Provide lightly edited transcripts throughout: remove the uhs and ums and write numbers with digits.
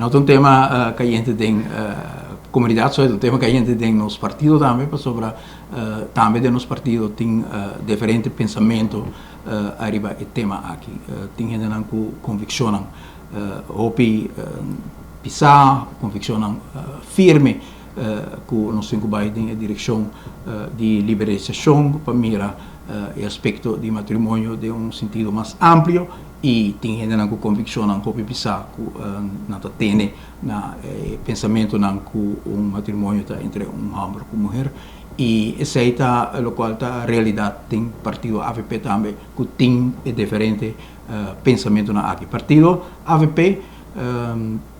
É um tema que a gente tem comunidade, é um tema que a gente tem nos partidos também, sobre também nos partidos tem diferentes pensamentos arriba o tema aqui. Tem gente que conviccionam hopi pisar, conviccionam firme que nós temos que ir em direção de liberalização para mirar o aspecto de matrimônio de sentido mais amplo e tem gente que conviccionam que pisar que não tem pensamento que matrimônio está entre homem e mulher e essa é a qual a realidade tem partido AVP também que tem diferente pensamento na aqui partido AVP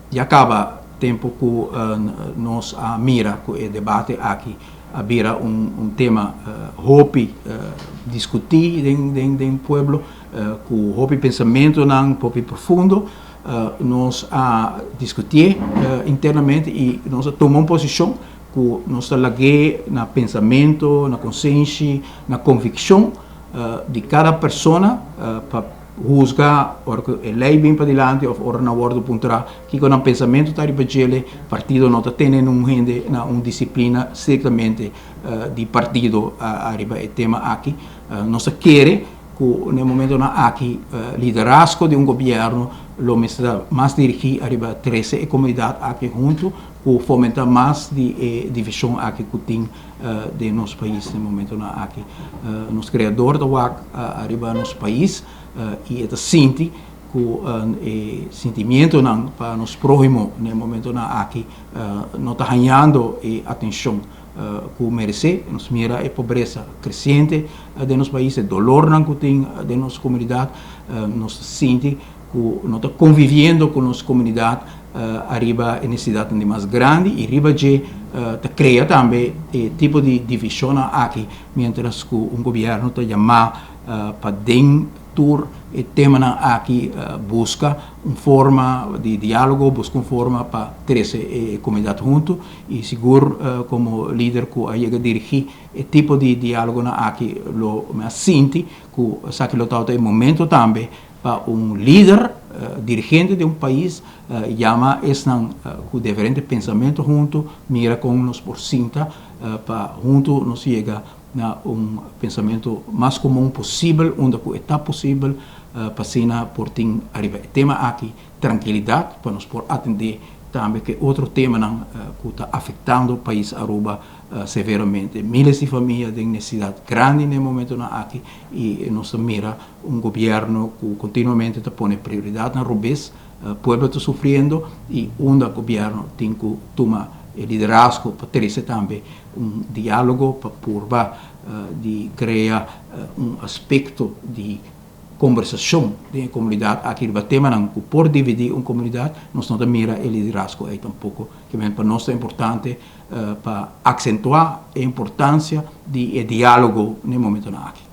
já acaba tempo que nós mira que o debate aqui havia tema hopi discutir dentro do povo que hopi pensamento não hopi profundo nós discutir internamente e nós tomamos posição que nós laguei na pensamento na consciência na convicção de cada pessoa para juzgar or a lei vem para diante ou ora na hora do pontra que com um pensamento tá ribagele partido não tem uma disciplina certamente de partido arriba o tema aqui nós quer que no momento na aqui liderazgo de governo lo mais dirigir arriba 13 comunidade aqui junto que fomenta mais de divisão aqui que tem de nosso país no momento na aqui nos criador da WAC arriba nosso país e é senti que o sentimento para nos próximos no momento na aqui não está ganhando atenção que merece nos mira a pobreza crescente de nosso país o dolor que tem de nossa comunidade nos sente que não está convivendo com nossa comunidade arriba a necessidade mais grande e arriba de cria também tipo de divisão aqui mientras que governo está chamando para dentro o tema aqui busca uma forma de diálogo, busca uma forma para ter essa comunidade junto e seguro como líder que a dirigir o tipo de diálogo aqui lo me senti que sabe que lo é momento também para líder dirigente de país chama com diferentes pensamentos junto mira com nos por cinta para junto nos chega na pensamento mais comum possível onde está possível para por ter arriba tema aqui tranquilidade para nos por atender também que outro tema que está afetando o país Aruba severamente milhares de famílias têm necessidade grande no momento aqui e nós mira governo que continuamente está pondo prioridade na rubês o povo está sofrendo e onde o governo tem que tomar liderazgo para ter também diálogo para purba de criar aspecto de conversação de comunidade aqui no tema que por dividir uma comunidade nós não mira o liderazgo aí tampouco que para nós é importante para acentuar a importância de diálogo no momento aqui